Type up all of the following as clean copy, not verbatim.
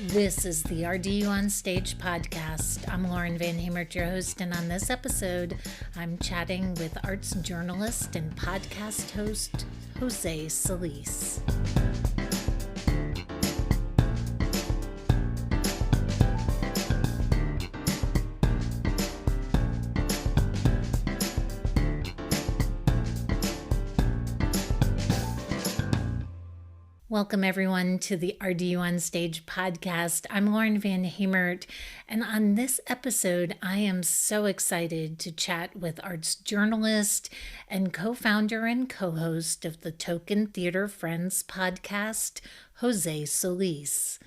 This is the RDU on Stage podcast. I'm Lauren Van Hemert, your host, and on this episode, I'm chatting with arts journalist and podcast host Jose Solis. Welcome, everyone, to the RDU on Stage podcast. I'm Lauren Van Hemert, and on this episode, I am so excited to chat with arts journalist and co-founder and co-host of the Token Theater Friends podcast, Jose Solis.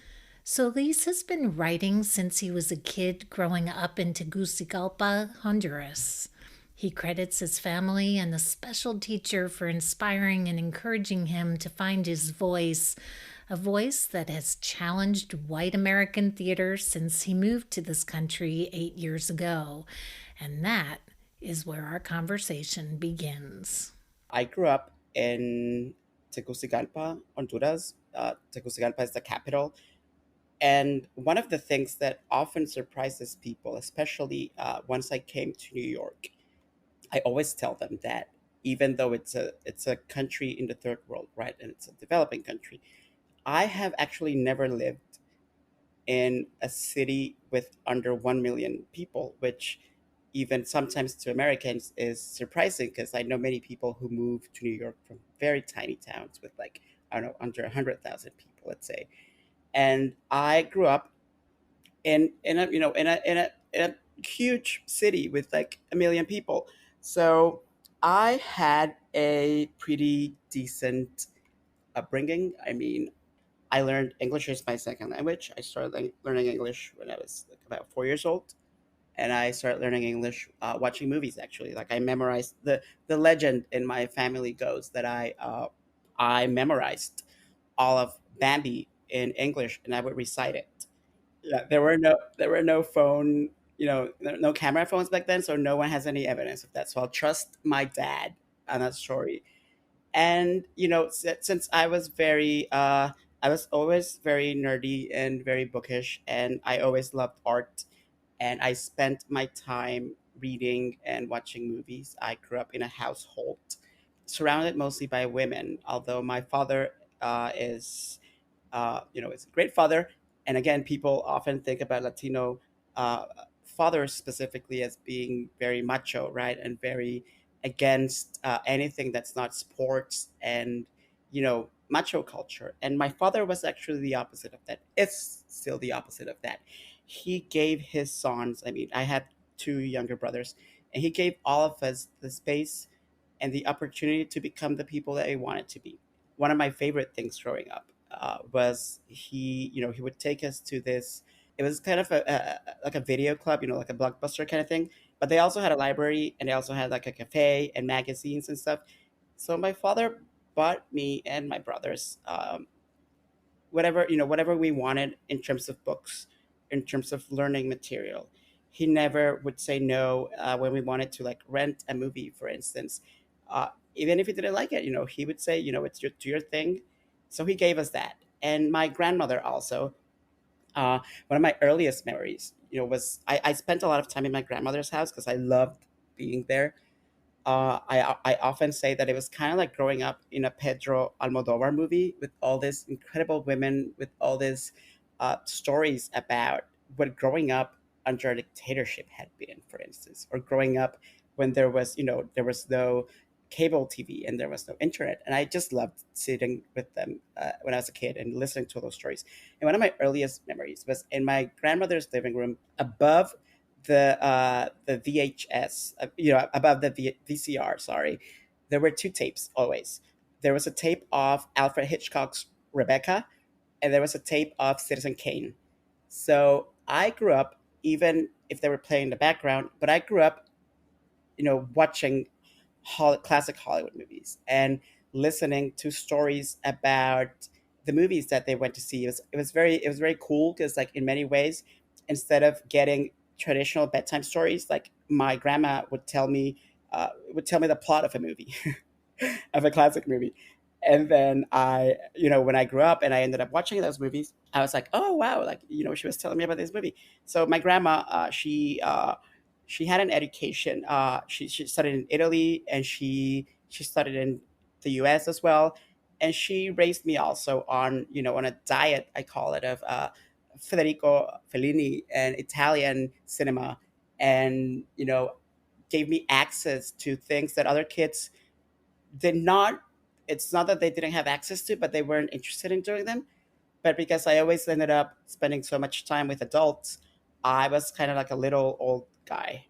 Solis has been writing since he was a kid growing up in Tegucigalpa, Honduras. He credits his family and a special teacher for inspiring and encouraging him to find his voice, a voice that has challenged white American theater since he moved to this country 8 years ago. And that is where our conversation begins. I grew up in Tegucigalpa, Honduras. Tegucigalpa is the capital. And one of the things that often surprises people, especially once I came to New York, I always tell them that even though it's a country in the third world, right, and it's a developing country, I have actually never lived in a city with under 1 million people, which even sometimes to Americans is surprising because I know many people who move to New York from very tiny towns with like, I don't know, under 100,000 people, let's say. And I grew up in a huge city with like 1 million people. So I had a pretty decent upbringing. I mean, I learned English as my second language. I started learning English when I was like about 4 years old, and I started learning English watching movies. Actually, like I memorized the legend in my family goes that I memorized all of Bambi in English, and I would recite it. Yeah, there were no phone, no camera phones back then, so no one has any evidence of that. So I'll trust my dad on that story. And since I was always very nerdy and very bookish, and I always loved art, and I spent my time reading and watching movies. I grew up in a household surrounded mostly by women, although my father is a great father. And again, people often think about Latino uh, fathers specifically as being very macho, right, and very against anything that's not sports and macho culture. And my father was actually the opposite of that. It's still the opposite of that. He gave his sons. I mean, I had two younger brothers, and he gave all of us the space and the opportunity to become the people that we wanted to be. One of my favorite things growing up was he would take us to this. It was kind of like a video club, like a blockbuster kind of thing. But they also had a library, and they also had like a cafe and magazines and stuff. So my father bought me and my brothers whatever we wanted in terms of books, in terms of learning material. He never would say no when we wanted to like rent a movie, for instance. Even if he didn't like it, he would say, it's your thing. So he gave us that. And my grandmother also, one of my earliest memories, was I spent a lot of time in my grandmother's house because I loved being there. I often say that it was kind of like growing up in a Pedro Almodovar movie with all these incredible women, with all these stories about what growing up under a dictatorship had been, for instance, or growing up when there was no cable TV and there was no internet. And I just loved sitting with them when I was a kid and listening to those stories. And one of my earliest memories was in my grandmother's living room above the VHS, above the VCR. Sorry, there were two tapes always. There was a tape of Alfred Hitchcock's Rebecca, and there was a tape of Citizen Kane. So I grew up, even if they were playing in the background, but I grew up, watching classic Hollywood movies and listening to stories about the movies that they went to see. It was very cool because like in many ways, instead of getting traditional bedtime stories, like my grandma would tell me the plot of a movie, of a classic movie. And then when I grew up and I ended up watching those movies, I was like, oh wow, like she was telling me about this movie. So my grandma, she had an education. She studied in Italy, and she studied in the U.S. as well, and she raised me also on on a diet, I call it, of Federico Fellini and Italian cinema, and gave me access to things that other kids did not. It's not that they didn't have access to, but they weren't interested in doing them. But because I always ended up spending so much time with adults, I was kind of like a little old guy.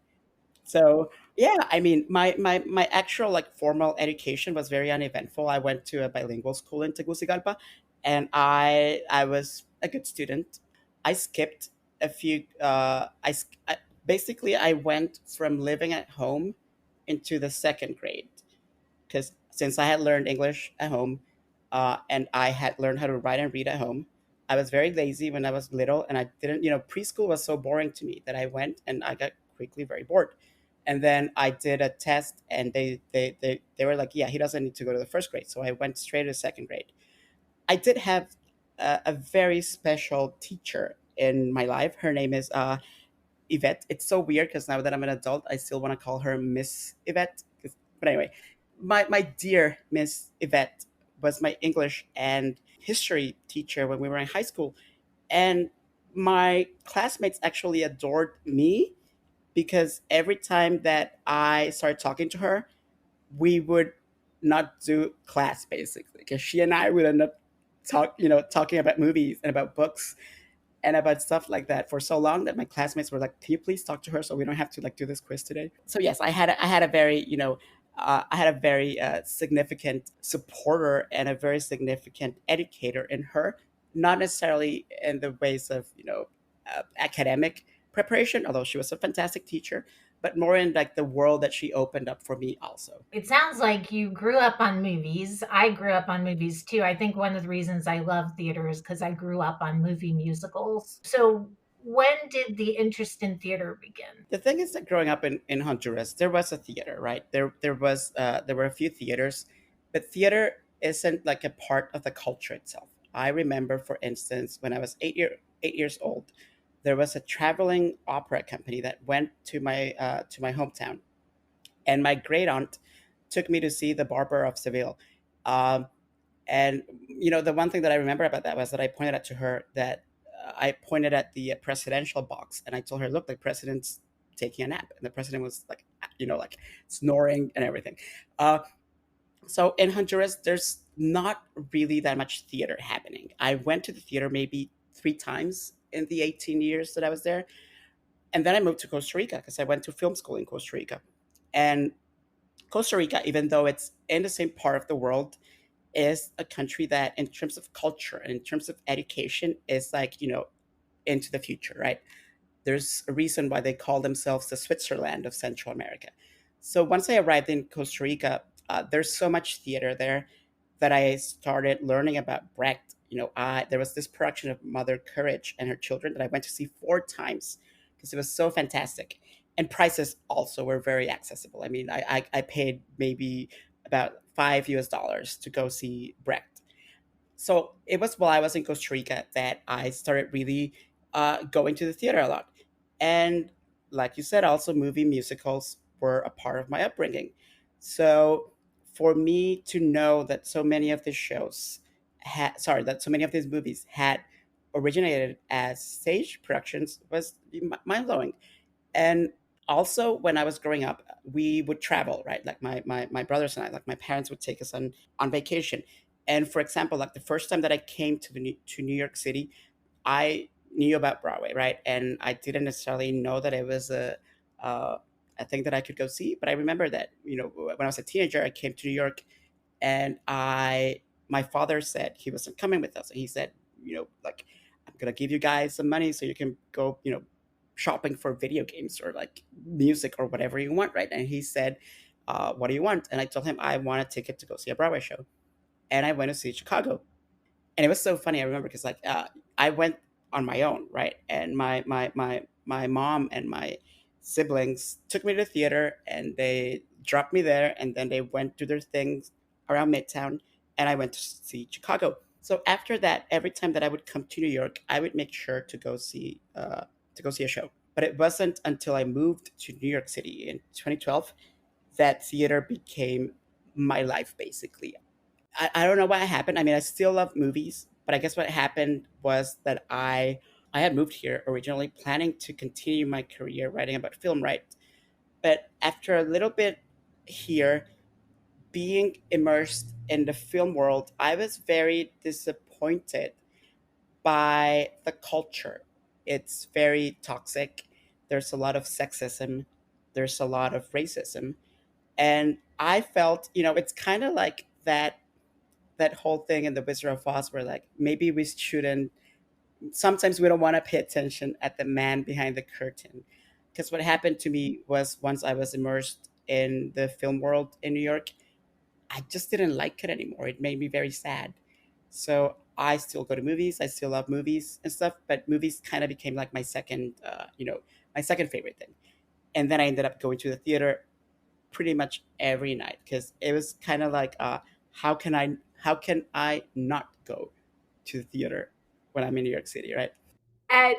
So yeah, I mean, my actual like formal education was very uneventful. I went to a bilingual school in Tegucigalpa, and I was a good student. I skipped a few. Basically I went from living at home into the second grade, because since I had learned English at home, and I had learned how to write and read at home, I was very lazy when I was little, and I didn't. Preschool was so boring to me that I went and I got quickly very bored. And then I did a test, and they were like, "Yeah, he doesn't need to go to the first grade." So I went straight to second grade. I did have a very special teacher in my life. Her name is Yvette. It's so weird because now that I'm an adult, I still want to call her Miss Yvette. But anyway, my dear Miss Yvette was my English and history teacher when we were in high school. And my classmates actually adored me because every time that I started talking to her, we would not do class basically, because she and I would end up talking about movies and about books and about stuff like that for so long that my classmates were like, "Can you please talk to her so we don't have to like do this quiz today?" So yes, I had a very I had a very significant supporter and a very significant educator in her, not necessarily in the ways of academic preparation, although she was a fantastic teacher, but more in like the world that she opened up for me also. It sounds like you grew up on movies. I grew up on movies too. I think one of the reasons I love theater is because I grew up on movie musicals. So, when did the interest in theater begin? The thing is that growing up in Honduras, there was a theater, right? There were a few theaters, but theater isn't like a part of the culture itself. I remember, for instance, when I was 8 years old, there was a traveling opera company that went to my hometown, and my great aunt took me to see the Barber of Seville. Um, and the one thing that I remember about that was that I pointed out to her that I pointed at the presidential box, and I told her, "Look, the president's taking a nap," and the president was like, like snoring and everything. Uh, so in Honduras, there's not really that much theater happening. I went to the theater maybe 3 times in the 18 years that I was there, and then I moved to Costa Rica because I went to film school in Costa Rica. And Costa Rica, even though it's in the same part of the world, is a country that, in terms of culture and in terms of education, is like, into the future, right? There's a reason why they call themselves the Switzerland of Central America. So once I arrived in Costa Rica, there's so much theater there that I started learning about Brecht. There was this production of Mother Courage and Her Children that I went to see 4 times because it was so fantastic. And prices also were very accessible. I mean, I paid maybe about $5 to go see Brecht. So it was while I was in Costa Rica that I started really going to the theater a lot. And like you said, also movie musicals were a part of my upbringing. So for me to know that so many of these that so many of these movies had originated as stage productions was mind blowing. And also, when I was growing up, we would travel, right? Like my brothers and I, like my parents would take us on vacation. And for example, like the first time that I came to New York City, I knew about Broadway, right? And I didn't necessarily know that it was uh, a thing that I could go see. But I remember that when I was a teenager, I came to New York, and my father said he wasn't coming with us, and he said, like, "I'm gonna give you guys some money so you can go, shopping for video games or like music or whatever you want," right? And he said, "What do you want?" And I told him I want a ticket to go see a Broadway show, and I went to see Chicago. And it was so funny. I remember because like I went on my own, right? And my mom and my siblings took me to the theater, and they dropped me there, and then they went to their things around Midtown. and I went to see Chicago. So after that, every time that I would come to New York, I would make sure to go see a show. But it wasn't until I moved to New York City in 2012 that theater became my life, basically. I don't know what happened. I mean, I still love movies, but I guess what happened was that I had moved here originally planning to continue my career writing about film, right? But after a little bit here, being immersed in the film world, I was very disappointed by the culture. It's very toxic. There's a lot of sexism, there's a lot of racism. And I felt, it's kind of like that whole thing in the Wizard of Oz where like maybe we shouldn't sometimes we don't want to pay attention at the man behind the curtain. Because what happened to me was once I was immersed in the film world in New York, I just didn't like it anymore. It made me very sad. So I still go to movies. I still love movies and stuff, but movies kind of became like my second favorite thing. And then I ended up going to the theater pretty much every night because it was kind of like, how can I not go to the theater when I'm in New York City, right? At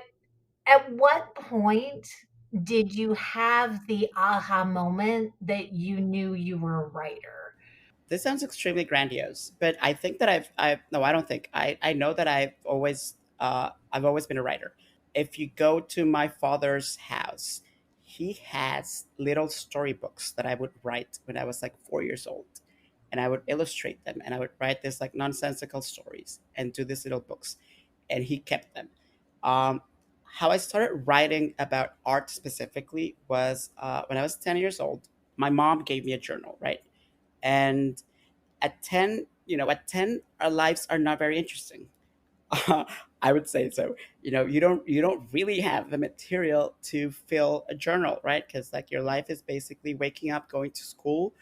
at what point did you have the aha moment that you knew you were a writer? This sounds extremely grandiose, but I think that I've no, I don't think I know that I've always been a writer. If you go to my father's house, he has little storybooks that I would write when I was like 4 years old, and I would illustrate them, and I would write this like nonsensical stories and do these little books, and he kept them. Um, how I started writing about art specifically was when I was 10 years old. My mom gave me a journal, right? And at 10, at 10, our lives are not very interesting. I would say so. You don't really have the material to fill a journal, right? Because like your life is basically waking up, going to school,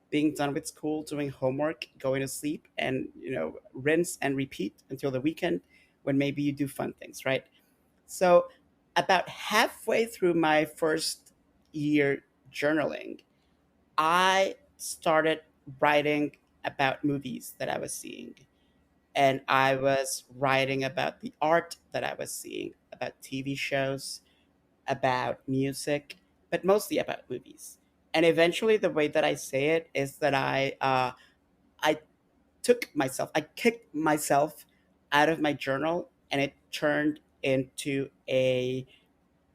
being done with school, doing homework, going to sleep, and rinse and repeat until the weekend when maybe you do fun things, right? So about halfway through my first year journaling, I started writing about movies that I was seeing. And I was writing about the art that I was seeing, about TV shows, about music, but mostly about movies. And eventually, the way that I say it is that I I kicked myself out of my journal, and it turned into a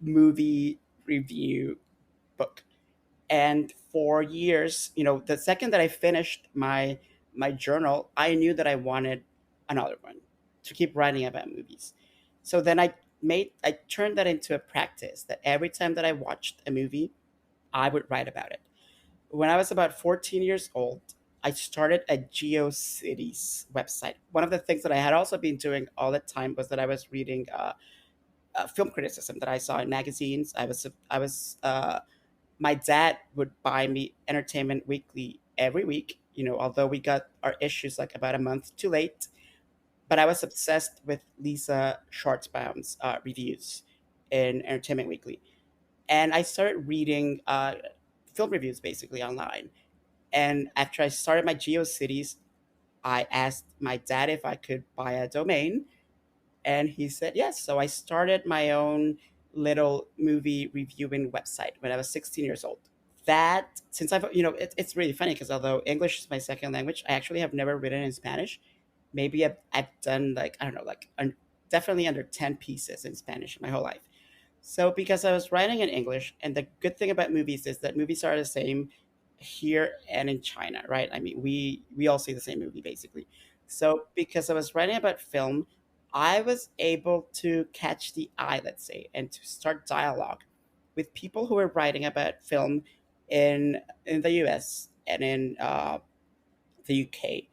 movie review book. And for years, the second that I finished my journal, I knew that I wanted another one to keep writing about movies. So then I turned that into a practice that every time that I watched a movie, I would write about it. When I was about 14 years old, I started a GeoCities website. One of the things that I had also been doing all the time was that I was reading film criticism that I saw in magazines. I was My dad would buy me Entertainment Weekly every week, although we got our issues like about a month too late. But I was obsessed with Lisa Schwartzbaum's reviews in Entertainment Weekly. And I started reading film reviews basically online. And after I started my GeoCities, I asked my dad if I could buy a domain, and he said yes. So I started my own little movie reviewing website when I was 16 years old. That since it's really funny because although English is my second language, I actually have never written in Spanish. Maybe I've done like I don't know, like definitely under 10 pieces in Spanish my whole life. So because I was writing in English, and the good thing about movies is that movies are the same here and in China, right? I mean, we all see the same movie basically. So because I was writing about film, I was able to catch the eye, let's say, and to start dialogue with people who were writing about film in the US and in the UK.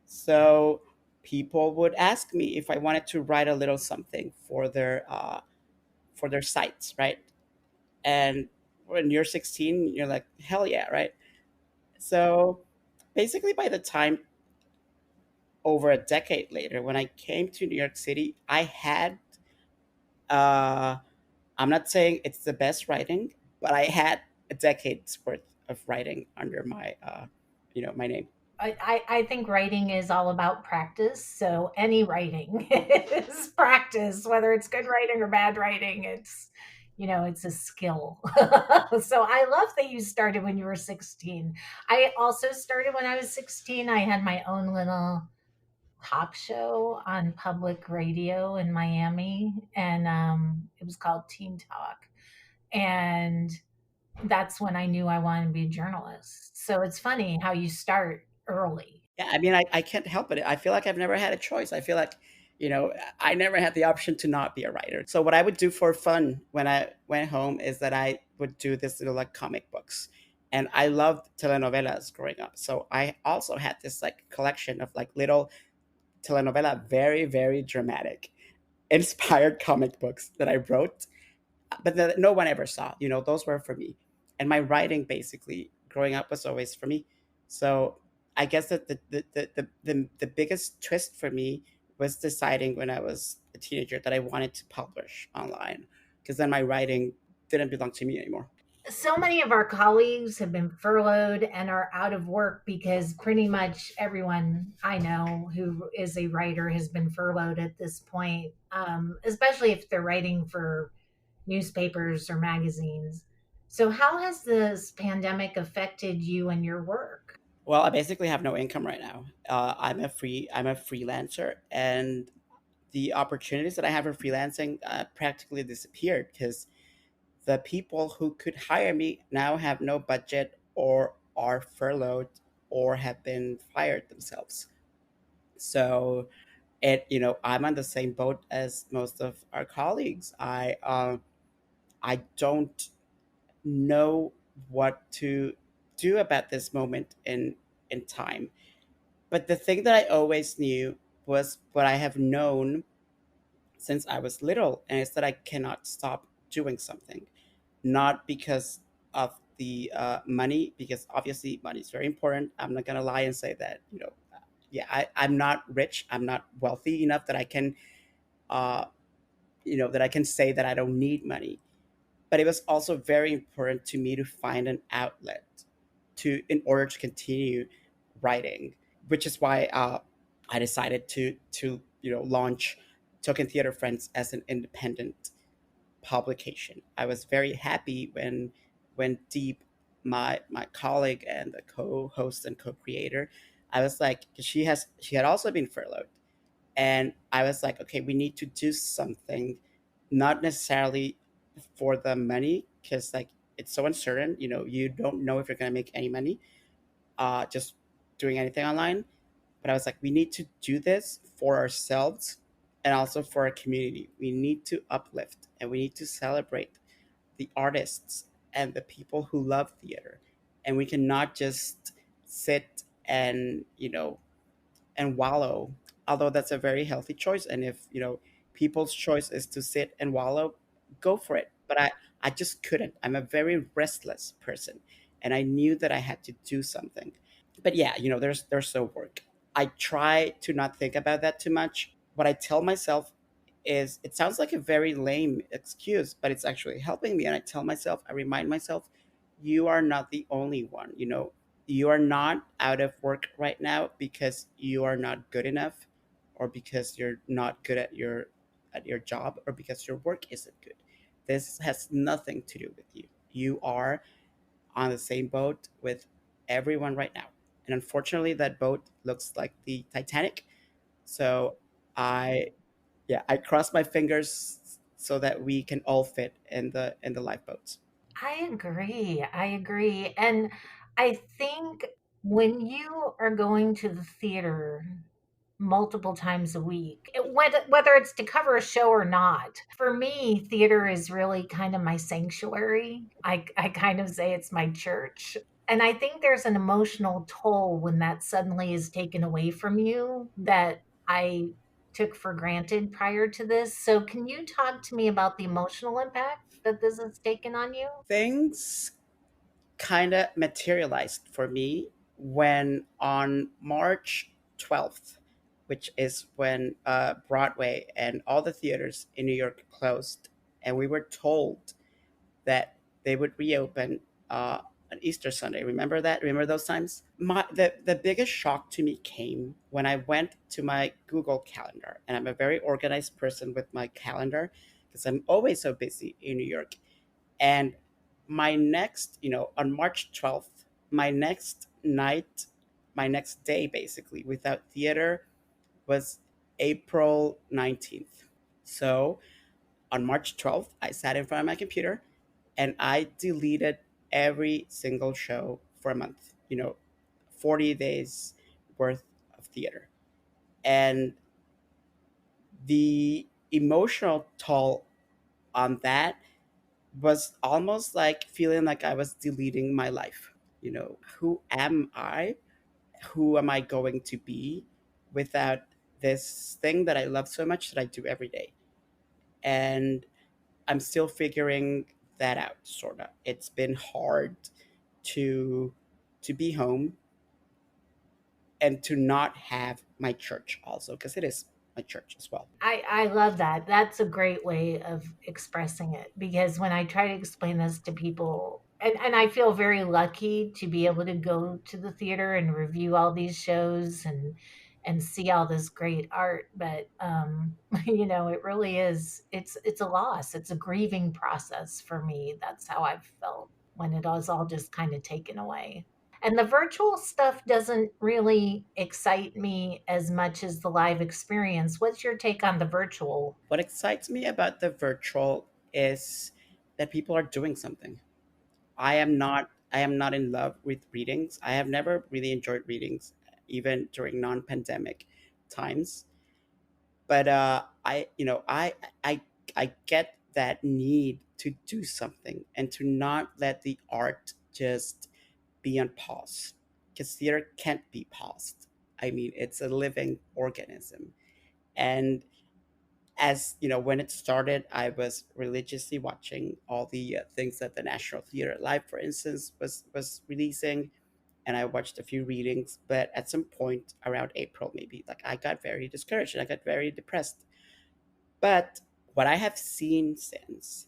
So people would ask me if I wanted to write a little something for their sites, right? And when you're 16, you're like, hell yeah, right? So basically, by the time over a decade later, when I came to New York City, I had, uh, I'm not saying it's the best writing, but I had a decade's worth of writing under my name. I think writing is all about practice. So any writing is practice, whether it's good writing or bad writing. It's a skill. So I love that you started when you were 16. I also started when I was 16. I had my own little talk show on public radio in Miami, and it was called Teen Talk. And that's when I knew I wanted to be a journalist. So it's funny how you start early. Yeah, I mean, I can't help it. I feel like I've never had a choice. I feel like, I never had the option to not be a writer. So what I would do for fun when I went home is that I would do this little like comic books. And I loved telenovelas growing up. So I also had this like collection of like little telenovela, very, very dramatic, inspired comic books that I wrote, but that no one ever saw. Those were for me. And my writing basically growing up was always for me. So I guess that the biggest twist for me was deciding when I was a teenager that I wanted to publish online, because then my writing didn't belong to me anymore. So many of our colleagues have been furloughed and are out of work because pretty much everyone I know who is a writer has been furloughed at this point, especially if they're writing for newspapers or magazines. So, how has this pandemic affected you and your work? Well, I basically have no income right now. I'm a freelancer, and the opportunities that I have for freelancing practically disappeared because the people who could hire me now have no budget or are furloughed or have been fired themselves. So I'm on the same boat as most of our colleagues. I don't know what to do about this moment in time. But the thing that I always knew was what I have known since I was little, and it's that I cannot stop doing something. Not because of the money, because obviously money is very important. I'm not gonna lie and say that yeah, I'm not rich. I'm not wealthy enough that I can uh, that I can say that I don't need money. But it was also very important to me to find an outlet to in order to continue writing, which is why I decided to launch Token Theater Friends as an independent publication. I was very happy when Deep, my colleague and the co-host and co-creator, I was like, 'cause she had also been furloughed, and I was like, okay, we need to do something, not necessarily for the money, because like it's so uncertain. You don't know if you're gonna make any money, just doing anything online. But I was like, we need to do this for ourselves and also for our community. We need to uplift and we need to celebrate the artists and the people who love theater. And we cannot just sit and wallow, although that's a very healthy choice. And if people's choice is to sit and wallow, go for it. But I just couldn't. I'm a very restless person, and I knew that I had to do something. But yeah, there's no work. I try to not think about that too much. What I tell myself is, it sounds like a very lame excuse, but it's actually helping me. And I remind myself, you are not the only one. You are not out of work right now because you are not good enough, or because you're not good at your job, or because your work isn't good. This has nothing to do with you. You are on the same boat with everyone right now. And unfortunately, that boat looks like the Titanic. So I, yeah, I cross my fingers so that we can all fit in the lifeboats. I agree. I agree. And I think when you are going to the theater multiple times a week, whether it's to cover a show or not, for me, theater is really kind of my sanctuary. I kind of say it's my church. And I think there's an emotional toll when that suddenly is taken away from you that I took for granted prior to this. So, can you talk to me about the emotional impact that this has taken on you? Things kind of materialized for me when on March 12th, which is when Broadway and all the theaters in New York closed, and we were told that they would reopen on Easter Sunday. Remember that? Remember those times? The biggest shock to me came when I went to my Google Calendar, and I'm a very organized person with my calendar because I'm always so busy in New York. And my next, on March 12th, my next night, my next day basically without theater was April 19th. So on March 12th, I sat in front of my computer and I deleted every single show for a month, 40 days worth of theater. And the emotional toll on that was almost like feeling like I was deleting my life. Who am I? Who am I going to be without this thing that I love so much that I do every day? And I'm still figuring that out, sort of. It's been hard to be home and to not have my church also, because it is my church as well. I love that. That's a great way of expressing it because when I try to explain this to people, and I feel very lucky to be able to go to the theater and review all these shows and see all this great art. But it really is. It's a loss. It's a grieving process for me. That's how I've felt when it was all just kind of taken away. And the virtual stuff doesn't really excite me as much as the live experience. What's your take on the virtual? What excites me about the virtual is that people are doing something. I am not in love with readings. I have never really enjoyed readings, even during non-pandemic times. But I get that need to do something and to not let the art just be on pause, because theater can't be paused. I mean, it's a living organism. And as you know, when it started, I was religiously watching all the things that the National Theatre Live, for instance, was releasing, and I watched a few readings. But at some point around April, maybe, like, I got very discouraged and I got very depressed. But what I have seen since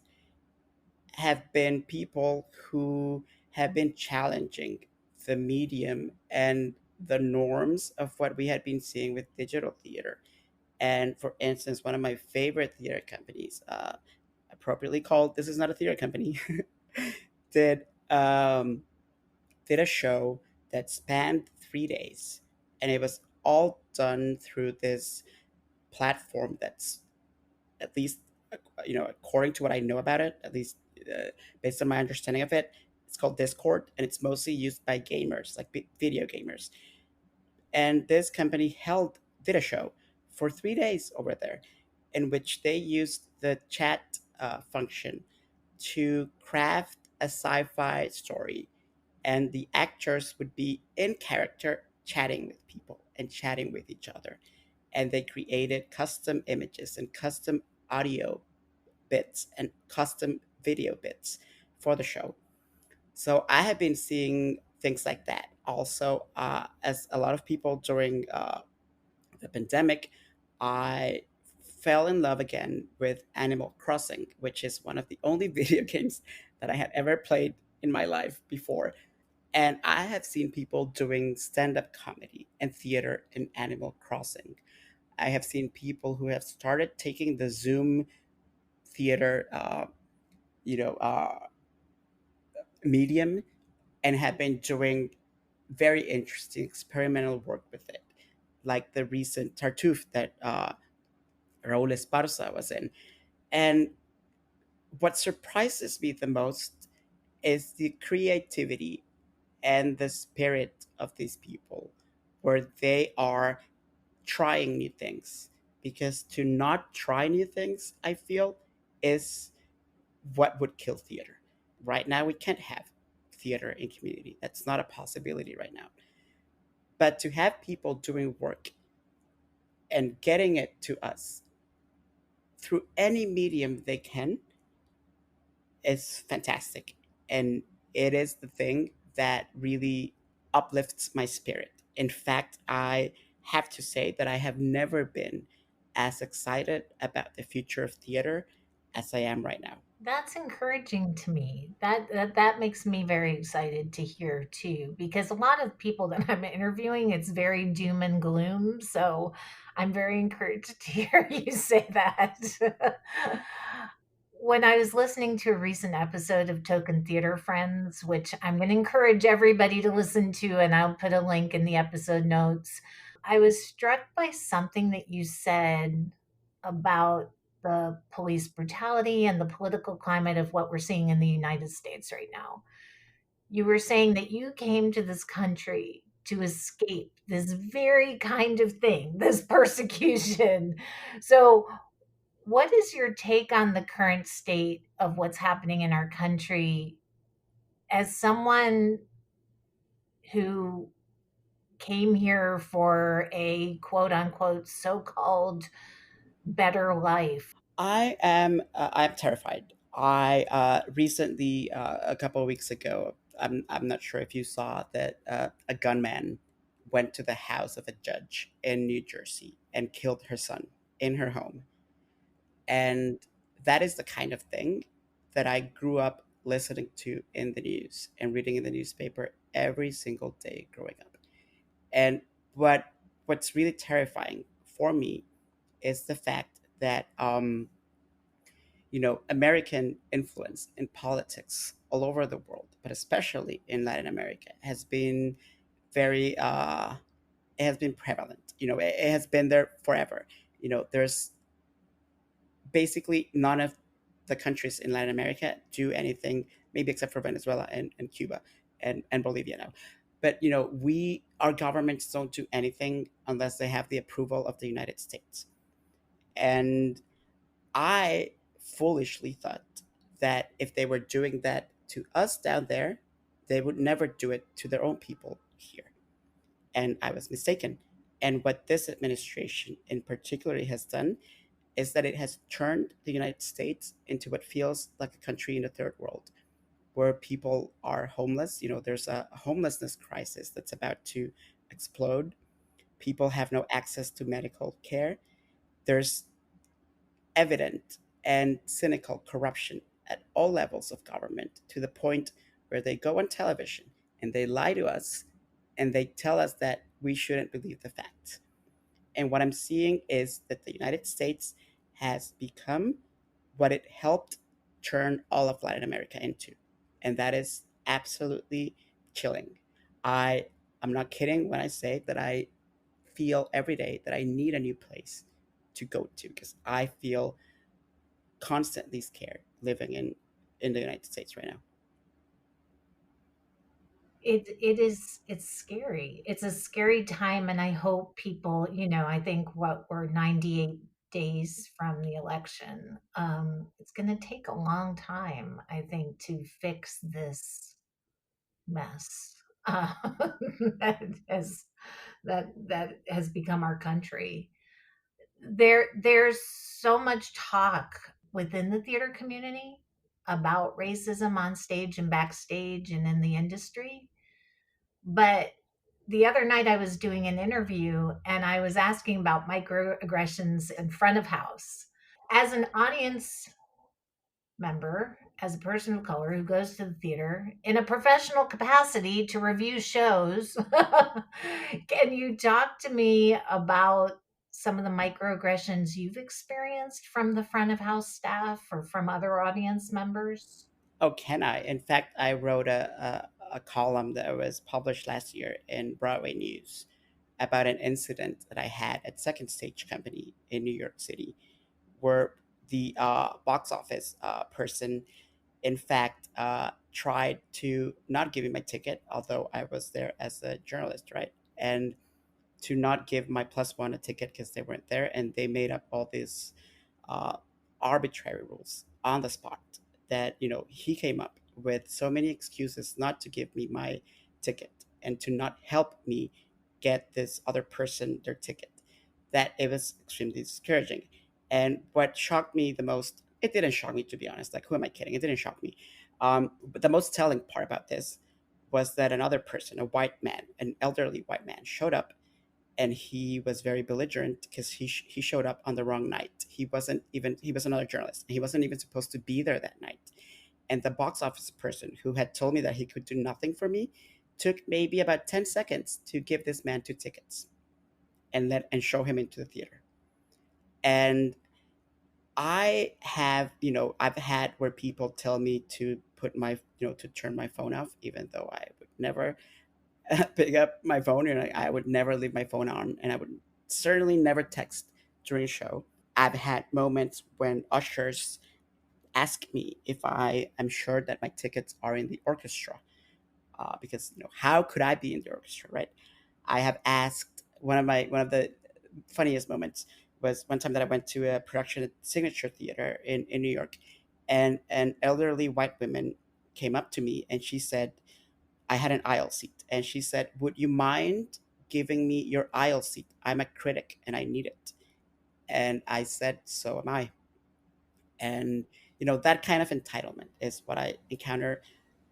have been people who have been challenging the medium and the norms of what we had been seeing with digital theater. And for instance, one of my favorite theater companies, appropriately called "This Is Not a Theater Company," did um, did a show that spanned 3 days, and it was all done through this platform that's, at least, according to what I know about it, at least based on my understanding of it, it's called Discord, and it's mostly used by gamers, like video gamers. And this company did a show for 3 days over there, in which they used the chat function to craft a sci-fi story, and the actors would be in character chatting with people and chatting with each other, and they created custom images and custom audio bits and custom video bits for the show. So I have been seeing things like that also. As a lot of people during the pandemic, I fell in love again with Animal Crossing, which is one of the only video games that I had ever played in my life before. And I have seen people doing stand up comedy and theater in Animal Crossing. I have seen people who have started taking the Zoom theater, you know, uh, medium, and have been doing very interesting experimental work with it, like the recent Tartuffe that Raul Esparza was in. And what surprises me the most is the creativity and the spirit of these people, where they are trying new things. Because to not try new things, I feel, is what would kill theater. Right now, we can't have theater in community. That's not a possibility right now. But to have people doing work and getting it to us through any medium they can is fantastic. And it is the thing that really uplifts my spirit. In fact, I have to say that I have never been as excited about the future of theater as I am right now. That's encouraging to me. That makes me very excited to hear too, because a lot of people that I'm interviewing, it's very doom and gloom. So I'm very encouraged to hear you say that. When I was listening to a recent episode of Token Theater Friends, which I'm going to encourage everybody to listen to, and I'll put a link in the episode notes, I was struck by something that you said about the police brutality and the political climate of what we're seeing in the United States right now. You were saying that you came to this country to escape this very kind of thing, this persecution. So, what is your take on the current state of what's happening in our country as someone who came here for a quote unquote so called better life? I'm terrified. I recently, a couple of weeks ago, I'm not sure if you saw that a gunman went to the house of a judge in New Jersey and killed her son in her home. And that is the kind of thing that I grew up listening to in the news and reading in the newspaper every single day growing up. And what what's really terrifying for me is the fact that American influence in politics all over the world, but especially in Latin America, has been very it has been prevalent. It has been there forever. There's basically none of the countries in Latin America do anything, maybe except for Venezuela and Cuba and Bolivia now. But we our governments don't do anything unless they have the approval of the United States. And I foolishly thought that if they were doing that to us down there, they would never do it to their own people here. And I was mistaken. And what this administration in particular has done is that it has turned the United States into what feels like a country in the third world, where people are homeless. There's a homelessness crisis that's about to explode. People have no access to medical care. There's evident and cynical corruption at all levels of government, to the point where they go on television and they lie to us and they tell us that we shouldn't believe the facts. And what I'm seeing is that the United States has become what it helped turn all of Latin America into. And that is absolutely chilling. I I'm not kidding when I say that I feel every day that I need a new place to go to, because I feel constantly scared living in the United States right now. It's scary. It's a scary time, and I hope people, I think what we're 98 days from the election. It's going to take a long time, I think, to fix this mess uh, that has that has become our country. There's so much talk within the theater community about racism on stage and backstage and in the industry. But the other night I was doing an interview and I was asking about microaggressions in front of house. As an audience member, as a person of color who goes to the theater in a professional capacity to review shows, can you talk to me about some of the microaggressions you've experienced from the front of house staff or from other audience members? Oh, can I? In fact, I wrote a column that was published last year in Broadway News about an incident that I had at Second Stage Company in New York City, where the box office person, in fact, tried to not give me my ticket, although I was there as a journalist, right? And to not give my plus one a ticket because they weren't there, and they made up all these uh, arbitrary rules on the spot. That he came up with so many excuses not to give me my ticket and to not help me get this other person their ticket, that it was extremely discouraging. And what shocked me the most, it didn't shock me, to be honest. Like, who am I kidding? It didn't shock me. But the most telling part about this was that another person, a white man, an elderly white man, showed up and he was very belligerent because he showed up on the wrong night. He was another journalist. He wasn't even supposed to be there that night. And the box office person who had told me that he could do nothing for me took maybe about 10 seconds to give this man 2 tickets and show him into the theater. And I've had where people tell me to put to turn my phone off, even though I would never pick up my phone, and I would never leave my phone on, and I would certainly never text during a show. I've had moments when ushers ask me if I am sure that my tickets are in the orchestra, because how could I be in the orchestra, right? I have asked one of the funniest moments was one time that I went to a production at Signature Theater in New York, and an elderly white woman came up to me and she said, I had an aisle seat, and she said, "Would you mind giving me your aisle seat? I'm a critic and I need it." And I said, "So am I." And that kind of entitlement is what I encounter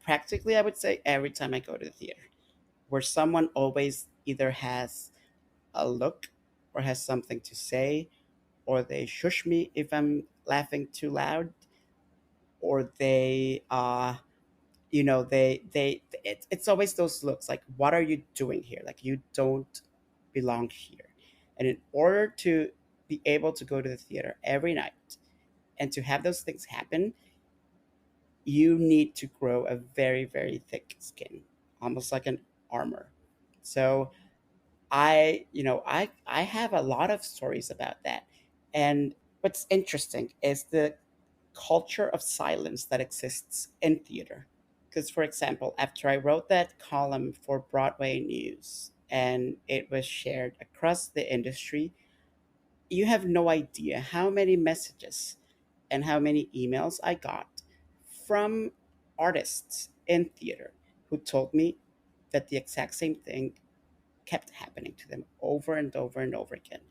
practically, I would say, every time I go to the theater, where someone always either has a look or has something to say, or they shush me if I'm laughing too loud, or it's always those looks like, what are you doing here? Like, you don't belong here. And in order to be able to go to the theater every night and to have those things happen, you need to grow a very, very thick skin, almost like an armor. So I have a lot of stories about that. And what's interesting is the culture of silence that exists in theater. Because, for example, after I wrote that column for Broadway News and it was shared across the industry, you have no idea how many messages and how many emails I got from artists in theater who told me that the exact same thing kept happening to them over and over and over again.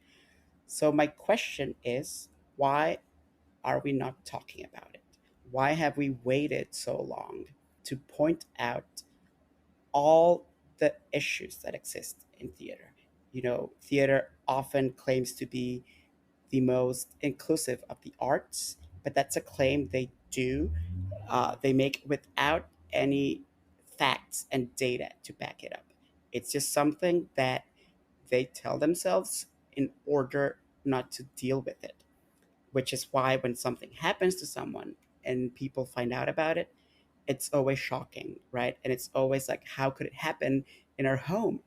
So, my question is, why are we not talking about it? Why have we waited so long to point out all the issues that exist in theater? Theater often claims to be the most inclusive of the arts, but that's a claim they make without any facts and data to back it up. It's just something that they tell themselves in order not to deal with it, which is why when something happens to someone and people find out about it, it's always shocking, right? And it's always like, how could it happen in our home?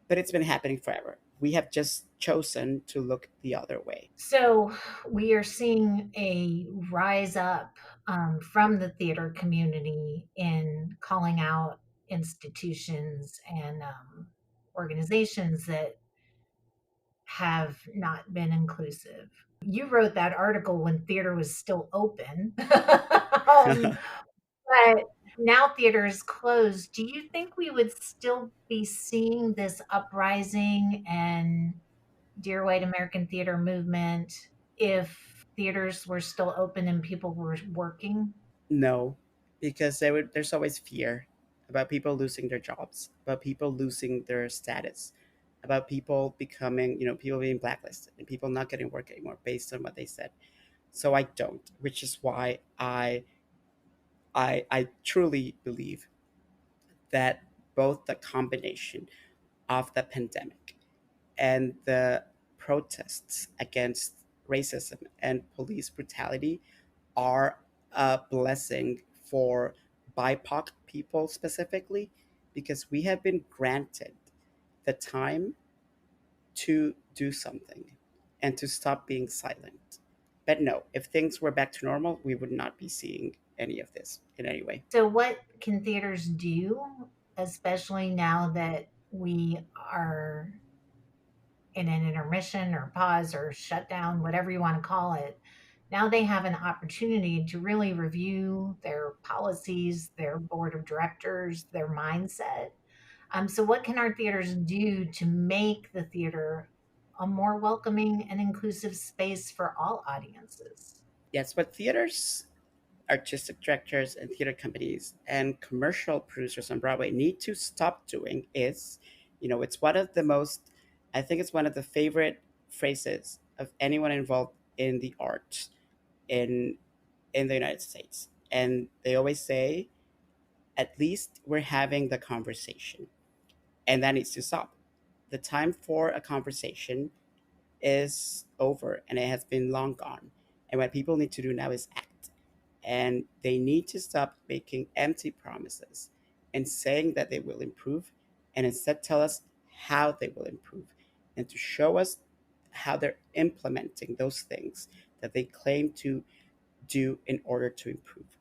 But it's been happening forever. We have just chosen to look the other way. So we are seeing a rise up from the theater community in calling out institutions and organizations that have not been inclusive. You wrote that article when theater was still open, but now theater is closed. Do you think we would still be seeing this uprising and Dear White American Theater movement if theaters were still open and people were working? No, because there's always fear about people losing their jobs, about people losing their status, about people being blacklisted and people not getting work anymore based on what they said. So I don't, which is why I truly believe that both the combination of the pandemic and the protests against racism and police brutality are a blessing for BIPOC people specifically, because we have been granted the time to do something and to stop being silent. But no, if things were back to normal, we would not be seeing any of this in any way. So, what can theaters do, especially now that we are in an intermission or pause or shutdown, whatever you want to call it? Now they have an opportunity to really review their policies, their board of directors, their mindset. So, what can our theaters do to make the theater a more welcoming and inclusive space for all audiences? Yes, what theaters, artistic directors, and theater companies and commercial producers on Broadway need to stop doing is, it's one of the most I think it's one of the favorite phrases of anyone involved in the arts in the United States. And they always say, at least we're having the conversation. And that needs to stop. The time for a conversation is over and it has been long gone. And what people need to do now is act. And they need to stop making empty promises and saying that they will improve and instead tell us how they will improve and to show us how they're implementing those things that they claim to do in order to improve.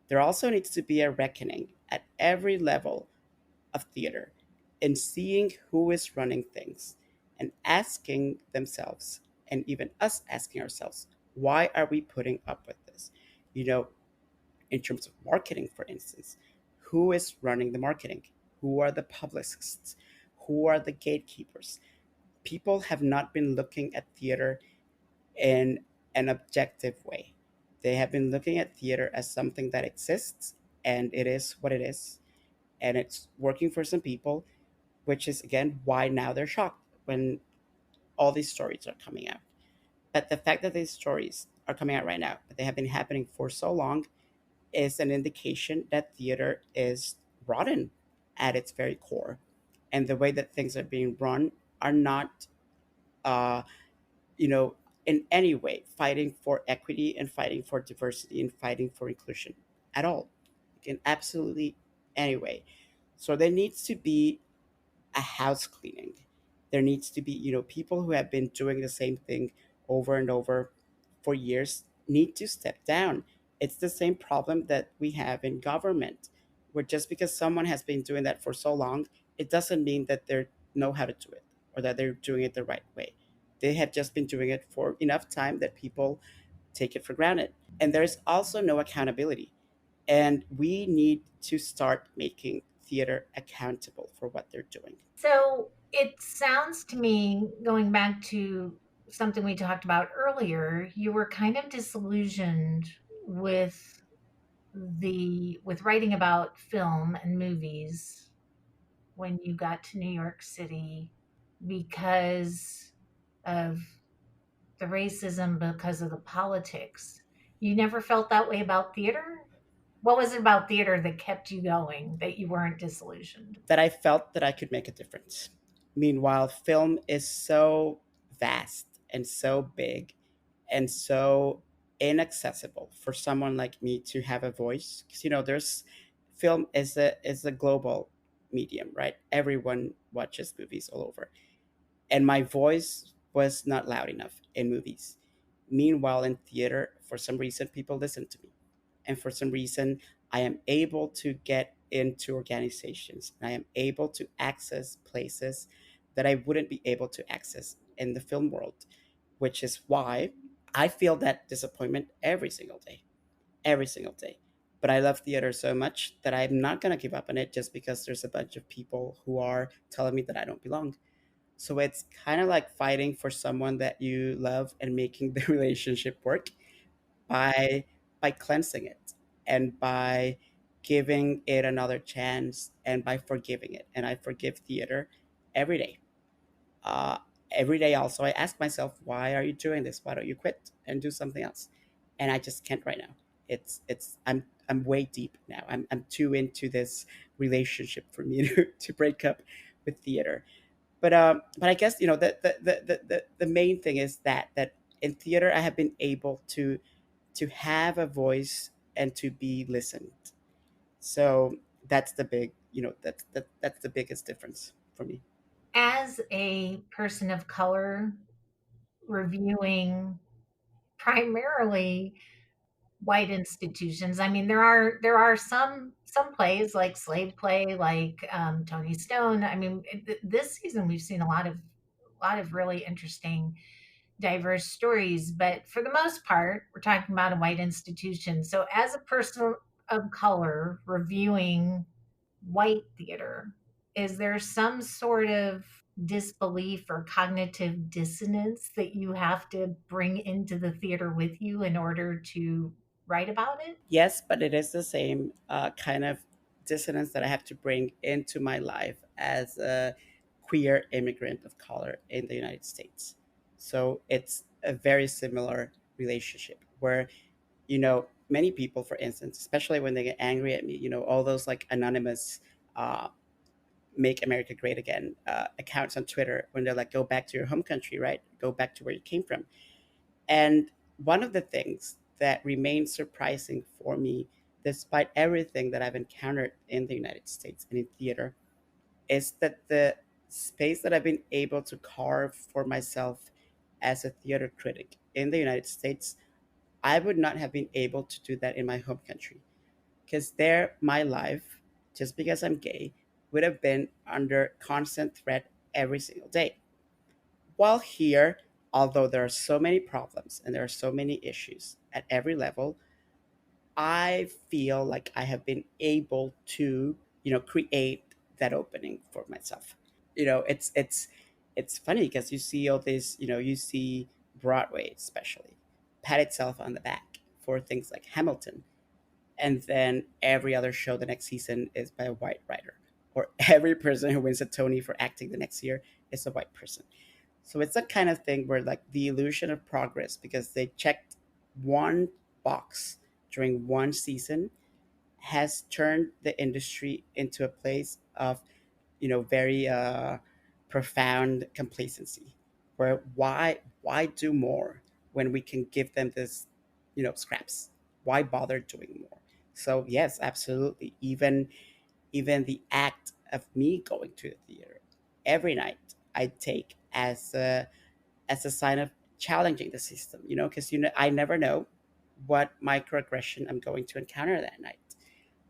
There also needs to be a reckoning at every level of theater in seeing who is running things and asking themselves, and even us asking ourselves, why are we putting up with this? You know, in terms of marketing, for instance, who is running the marketing? Who are the publicists? Who are the gatekeepers? People have not been looking at theater in an objective way. They have been looking at theater as something that exists and it is what it is and it's working for some people, which is again why now they're shocked when all these stories are coming out. But the fact that these stories are coming out right now, but they have been happening for so long, is an indication that theater is rotten at its very core. And the way that things are being run are not, uh, you know, in any way fighting for equity and fighting for diversity and fighting for inclusion at all. In absolutely any way. So there needs to be a house cleaning. There needs to be, people who have been doing the same thing over and over for years need to step down. It's the same problem that we have in government, where just because someone has been doing that for so long, it doesn't mean that they know how to do it or that they're doing it the right way. They have just been doing it for enough time that people take it for granted. And there's also no accountability. And we need to start making theater accountable for what they're doing. So it sounds to me, going back to something we talked about earlier, you were kind of disillusioned with with writing about film and movies when you got to New York City because of the racism, because of the politics. You never felt that way about theater? What was it about theater that kept you going, that you weren't disillusioned? That I felt that I could make a difference. Meanwhile, film is so vast and so big and so inaccessible for someone like me to have a voice. Because there's film is a global medium, right? Everyone watches movies all over, and my voice was not loud enough in movies. Meanwhile, in theater, for some reason, people listen to me. And for some reason, I am able to get into organizations and I am able to access places that I wouldn't be able to access in the film world, which is why I feel that disappointment every single day. But I love theater so much that I'm not going to give up on it just because there's a bunch of people who are telling me that I don't belong. So it's kind of like fighting for someone that you love and making the relationship work by cleansing it and by giving it another chance and by forgiving it. And I forgive theater every day. Uh, every day also I ask myself, why are you doing this? Why don't you quit and do something else? And I just can't right now. I'm way deep now. I'm too into this relationship for me to break up with theater. But I guess the main thing is that in theater I have been able to have a voice and to be listened. So that's the big that's the biggest difference for me. As a person of color reviewing primarily white institutions, I mean, there are some plays like slave play, like Tony Stone. I mean, this season we've seen a lot of really interesting diverse stories, but for the most part, we're talking about a white institution. So, as a person of color reviewing white theater, is there some sort of disbelief or cognitive dissonance that you have to bring into the theater with you in order to write about it? Yes, but it is the same kind of dissonance that I have to bring into my life as a queer immigrant of color in the United States. So it's a very similar relationship where, many people, for instance, especially when they get angry at me, all those like anonymous uh, make America great again accounts on Twitter, when they're like, go back to your home country, right? Go back to where you came from. And one of the things that remains surprising for me, despite everything that I've encountered in the United States and in theater, is that the space that I've been able to carve for myself as a theater critic in the United States, I would not have been able to do that in my home country. Because there, my life, just because I'm gay, would have been under constant threat every single day. While here, although there are so many problems and there are so many issues at every level, I feel like I have been able to, create that opening for myself. It's funny because you see all this, you see Broadway especially pat itself on the back for things like Hamilton, and then every other show the next season is by a white writer, or every person who wins a Tony for acting the next year is a white person. So it's that kind of thing where like the illusion of progress, because they checked one box during one season, has turned the industry into a place of, very profound complacency, where why do more when we can give them this, scraps? Why bother doing more? So yes, absolutely. Even the act of me going to the theater every night, I take as a sign of challenging the system, because I never know what microaggression I'm going to encounter that night.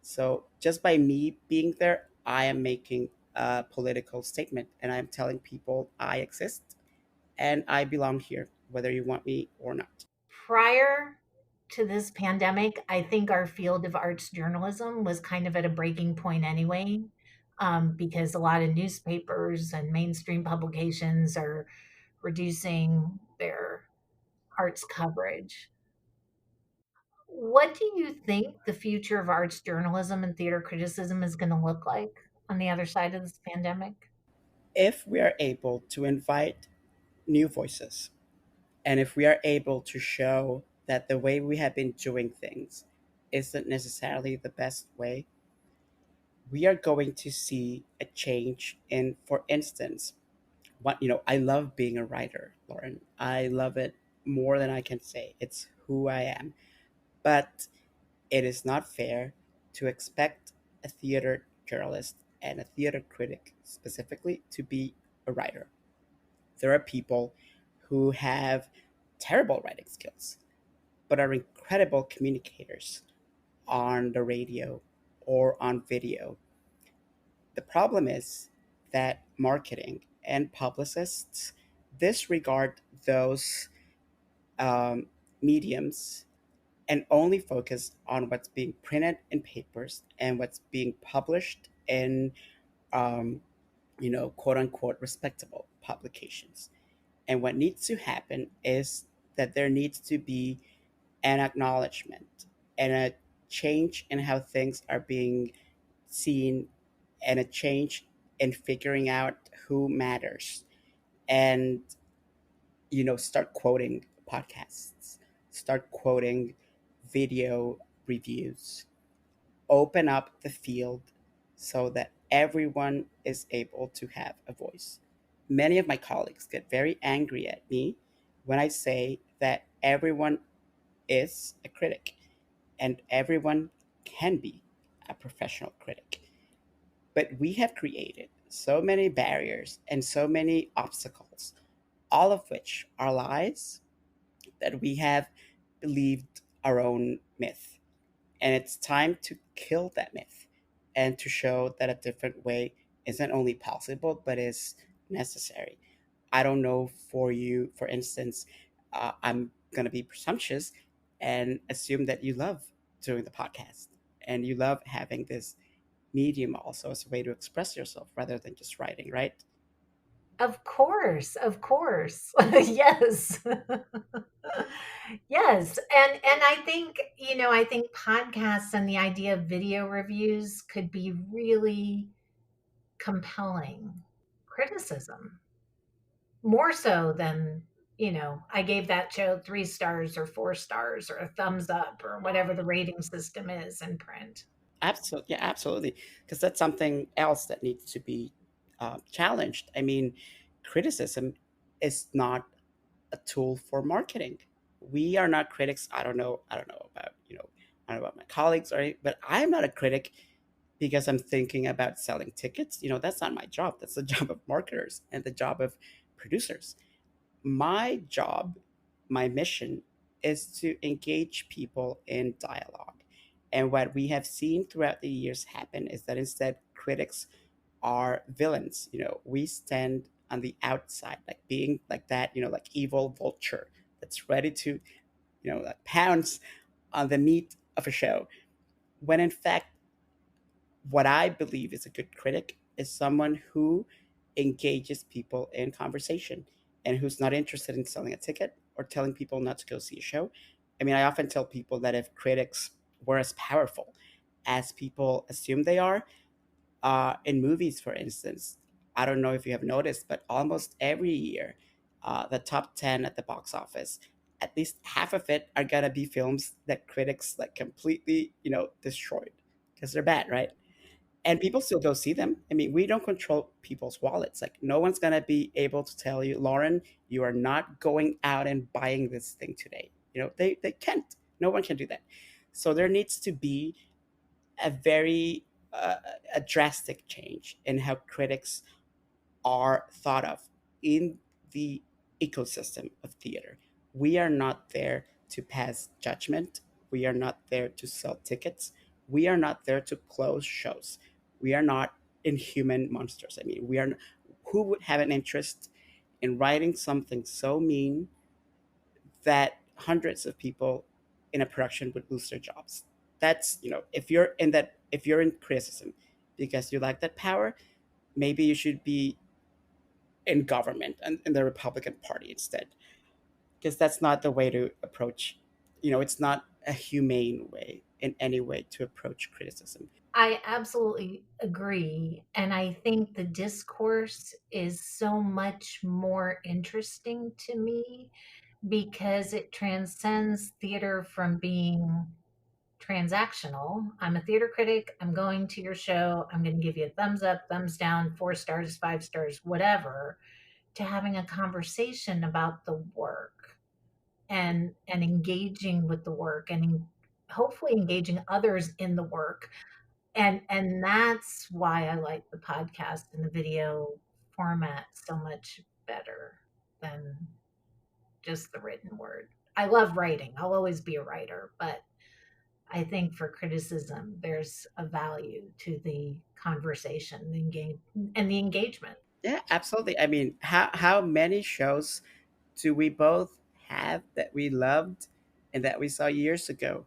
So just by me being there, I am making a political statement, and I'm telling people I exist and I belong here, whether you want me or not. Prior to this pandemic, I think our field of arts journalism was kind of at a breaking point anyway, because a lot of newspapers and mainstream publications are reducing their arts coverage. What do you think the future of arts journalism and theater criticism is going to look like on the other side of this pandemic? If we are able to invite new voices, and if we are able to show that the way we have been doing things isn't necessarily the best way, we are going to see a change in, for instance, I love being a writer, Lauren. I love it more than I can say. It's who I am. But it is not fair to expect a theater journalist and a theater critic specifically to be a writer. There are people who have terrible writing skills, but are incredible communicators on the radio or on video. The problem is that marketing and publicists disregard those mediums and only focus on what's being printed in papers and what's being published in, um, quote unquote, respectable publications. And what needs to happen is that there needs to be an acknowledgement and a change in how things are being seen, and a change in figuring out who matters, and start quoting podcasts, start quoting video reviews, open up the field so that everyone is able to have a voice. Many of my colleagues get very angry at me when I say that everyone is a critic and everyone can be a professional critic. But we have created so many barriers and so many obstacles, all of which are lies, that we have believed our own myth. And it's time to kill that myth and to show that a different way isn't only possible, but is necessary. I don't know for you, for instance, I'm going to be presumptuous and assume that you love doing the podcast and you love having this medium also as a way to express yourself rather than just writing, right? Of course, of course. Yes. Yes. And I think, I think podcasts and the idea of video reviews could be really compelling. criticism more so than, I gave that show 3 stars or 4 stars or a thumbs up or whatever the rating system is in print. Absolutely, yeah, absolutely, because that's something else that needs to be challenged. I mean, criticism is not a tool for marketing. We are not critics. I don't know. I don't know about I don't know about my colleagues, or but I'm not a critic because I'm thinking about selling tickets. That's not my job. That's the job of marketers and the job of producers. My job, my mission is to engage people in dialogue. And what we have seen throughout the years happen is that instead critics are villains. We stand on the outside, like being like that, like evil vulture that's ready to, like pounce on the meat of a show. When in fact, what I believe is a good critic is someone who engages people in conversation and who's not interested in selling a ticket or telling people not to go see a show. I mean, I often tell people that if critics were as powerful as people assume they are, in movies, for instance, I don't know if you have noticed, but almost every year, the top 10 at the box office, at least half of it are gonna be films that critics like completely, destroyed because they're bad, right? And people still go see them. I mean, we don't control people's wallets. Like, no one's gonna be able to tell you, Lauren, you are not going out and buying this thing today. They can't. No one can do that. So there needs to be a very a drastic change in how critics are thought of in the ecosystem of theater. We are not there to pass judgment. We are not there to sell tickets. We are not there to close shows. We are not inhuman monsters. I mean, we are. Who would have an interest in writing something so mean that hundreds of people in a production would lose their jobs? That's, if you're in criticism because you like that power, maybe you should be in government and in the Republican Party instead, because that's not the way to approach. It's not a humane way in any way to approach criticism. I absolutely agree. And I think the discourse is so much more interesting to me because it transcends theater from being transactional. I'm a theater critic. I'm going to your show. I'm going to give you a thumbs up, thumbs down, 4 stars, 5 stars, whatever, to having a conversation about the work and engaging with the work and hopefully engaging others in the work. And that's why I like the podcast and the video format so much better than just the written word. I love writing. I'll always be a writer, but I think for criticism, there's a value to the conversation, and the engagement. Yeah, absolutely. I mean, how many shows do we both have that we loved and that we saw years ago,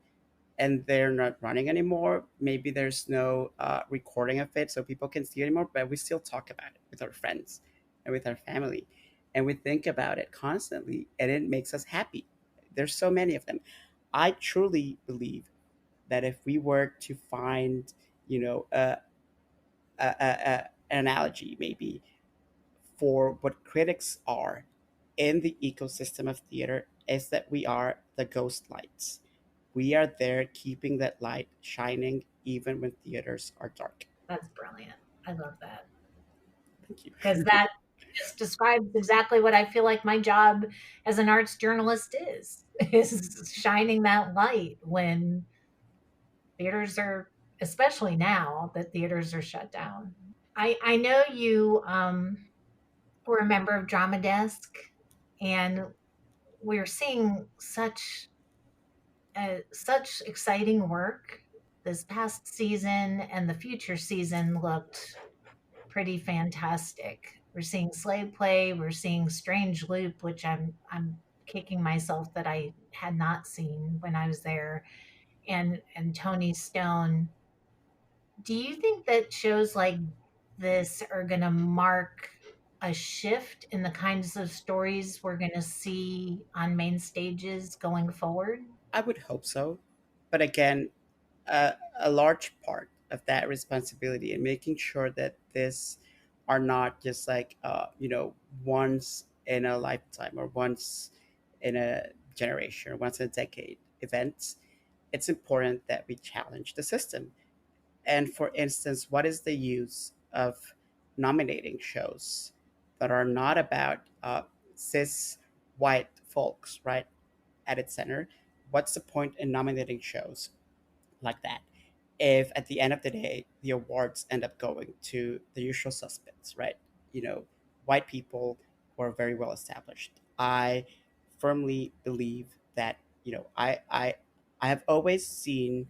and they're not running anymore? Maybe there's no recording of it so people can see it anymore, but we still talk about it with our friends and with our family, and we think about it constantly, and it makes us happy. There's so many of them. I truly believe that if we were to find, you know, an analogy maybe for what critics are in the ecosystem of theater, is that we are the ghost lights. We are there keeping that light shining even when theaters are dark. That's brilliant. I love that Thank you. because that just describes exactly what I feel like my job as an arts journalist is shining that light when theaters are, especially now that theaters are shut down. I know you were a member of Drama Desk, and we're seeing such exciting work. This past season and the future season looked pretty fantastic. We're seeing Slave Play, we're seeing Strange Loop, which I'm kicking myself that I had not seen when I was there, and Tony Stone. Do you think that shows like this are going to mark a shift in the kinds of stories we're going to see on main stages going forward? I would hope so. But again, a large part of that responsibility in making sure that this are not just like once in a lifetime or once in a generation or once in a decade events. It's important that we challenge the system. And for instance, what is the use of nominating shows that are not about cis white folks, right, at its center? What's the point in nominating shows like that if at the end of the day the awards end up going to the usual suspects, right? You know, white people who are very well established. I firmly believe that I have always seen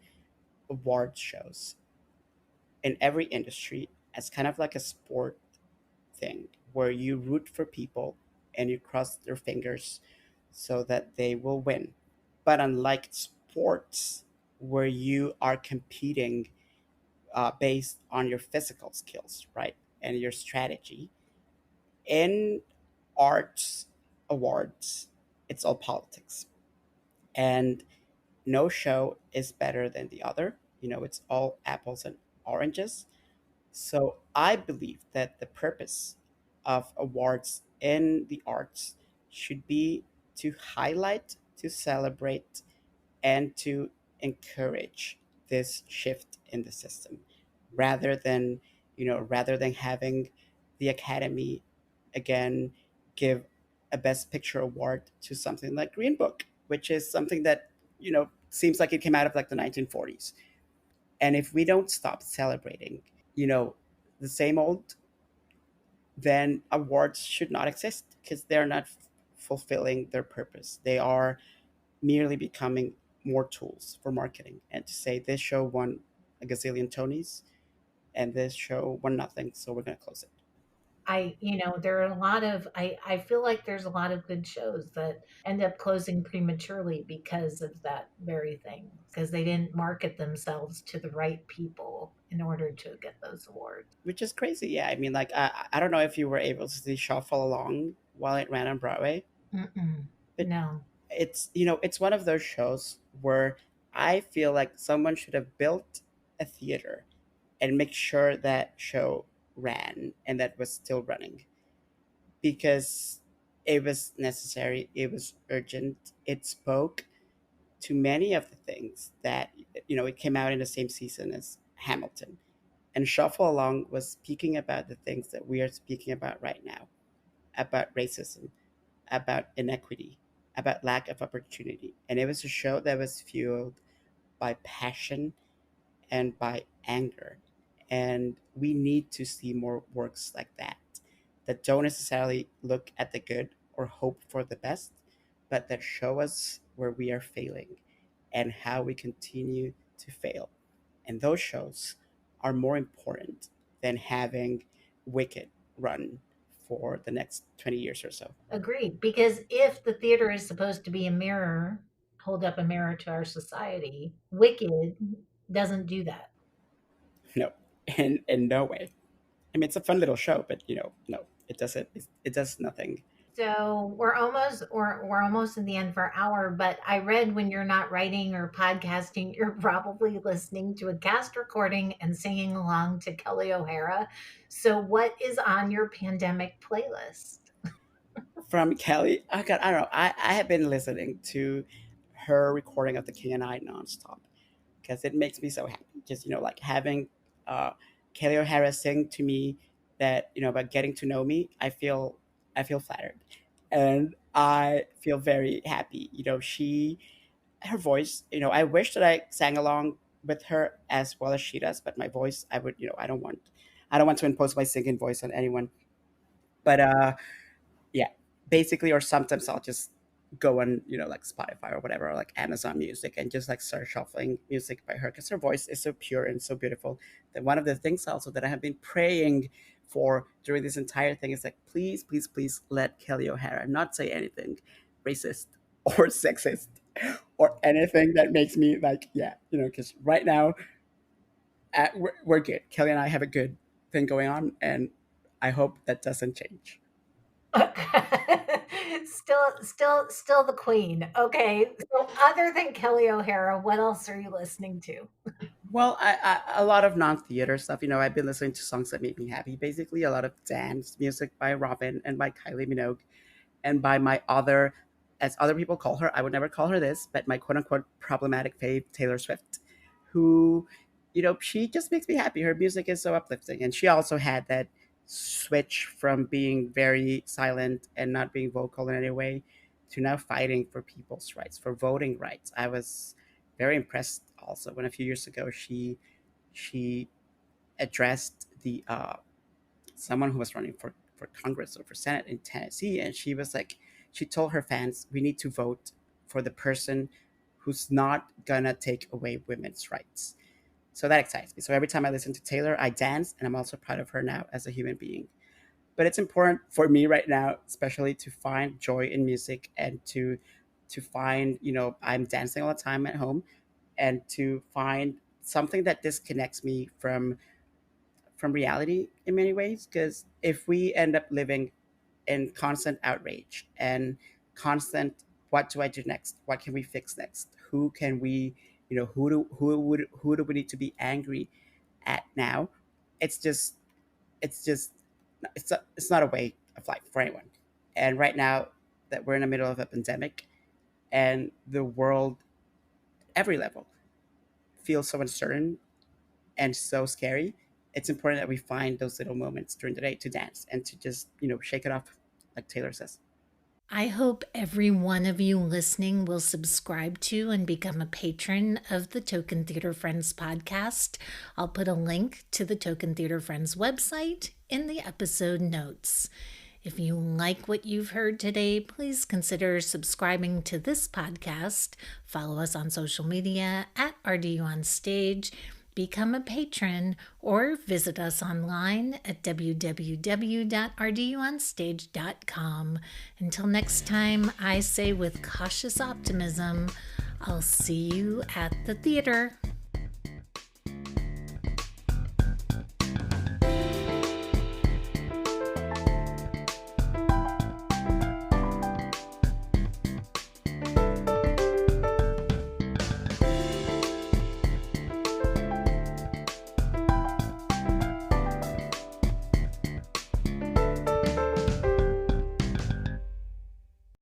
award shows in every industry as kind of like a sport thing where you root for people and you cross their fingers so that they will win. But unlike sports, where you are competing based on your physical skills, right, and your strategy, in arts awards, it's all politics. And no show is better than the other. It's all apples and oranges. So I believe that the purpose of awards in the arts should be to highlight, to celebrate, and to encourage this shift in the system rather than having the academy again give a best picture award to something like Green Book, which is something that seems like it came out of like the 1940s. And if we don't stop celebrating you know the same old, then awards should not exist because they're not fulfilling their purpose. They are merely becoming more tools for marketing. And to say this show won a gazillion Tonys and this show won nothing, so we're going to close it. There are a lot of, I feel like there's a lot of good shows that end up closing prematurely because of that very thing, because they didn't market themselves to the right people in order to get those awards. Which is crazy. Yeah, I mean, like, I don't know if you were able to see Shuffle Along while it ran on Broadway, Mm-mm. but No. it's one of those shows where I feel like someone should have built a theater and make sure that show ran and that was still running because it was necessary, it was urgent, it spoke to many of the things that it came out in the same season as Hamilton. And Shuffle Along was speaking about the things that we are speaking about right now, about racism, about inequity, about lack of opportunity. And it was a show that was fueled by passion and by anger. And we need to see more works like that don't necessarily look at the good or hope for the best, but that show us where we are failing and how we continue to fail. And those shows are more important than having Wicked run for the next 20 years or so. Agreed. Because if the theater is supposed to be a mirror, hold up a mirror to our society, Wicked doesn't do that. No, in no way. I mean, it's a fun little show, but no, it doesn't. It does nothing. So we're almost in the end of our hour, but I read when you're not writing or podcasting, you're probably listening to a cast recording and singing along to Kelly O'Hara. So what is on your pandemic playlist? From Kelly, oh God, I don't know. I have been listening to her recording of The King and I nonstop because it makes me so happy. Just like having uh, Kelly O'Hara sing to me that about getting to know me. I feel flattered, and I feel very happy. She her voice. I wish that I sang along with her as well as she does, but my voice, I would. I don't want to impose my singing voice on anyone. But yeah, basically, or sometimes I'll just go on like Spotify or whatever, or like Amazon Music, and just like start shuffling music by her because her voice is so pure and so beautiful. That one of the things also that I have been praying for during this entire thing is like, please, please, please let Kelly O'Hara not say anything racist or sexist or anything that makes me like, yeah, because right now we're good. Kelly and I have a good thing going on, and I hope that doesn't change. Still the queen. Okay. So other than Kelly O'Hara, what else are you listening to? Well, a lot of non-theater stuff. You know, I've been listening to songs that make me happy. Basically, a lot of dance music by Robin and by Kylie Minogue and by my other, as other people call her, I would never call her this, but my quote unquote problematic fave, Taylor Swift, who, you know, she just makes me happy. Her music is so uplifting. And she also had that switch from being very silent and not being vocal in any way to now fighting for people's rights, for voting rights. I was very impressed also when a few years ago she addressed the someone who was running for Congress or for Senate in Tennessee, and she was like, she told her fans, "We need to vote for the person who's not gonna take away women's rights." So that excites me. So every time I listen to Taylor, I dance, and I'm also proud of her now as a human being. But it's important for me right now, especially to find joy in music and to find, you know, I'm dancing all the time at home, and to find something that disconnects me from reality in many ways. Because if we end up living in constant outrage and constant, what do I do next, what can we fix next, who can we, you know, who do we need to be angry at now, it's just it's just it's not a way of life for anyone. And right now that we're in the middle of a pandemic and the world, every level, feels so uncertain and so scary, it's important that we find those little moments during the day to dance and to just, you know, shake it off, like Taylor says. I hope every one of you listening will subscribe to and become a patron of the Token Theater Friends podcast. I'll put a link to the Token Theater Friends website in the episode notes. If you like what you've heard today, please consider subscribing to this podcast. Follow us on social media at RDU on Stage. Become a patron or visit us online at www.rduonstage.com. Until next time, I say with cautious optimism, I'll see you at the theater.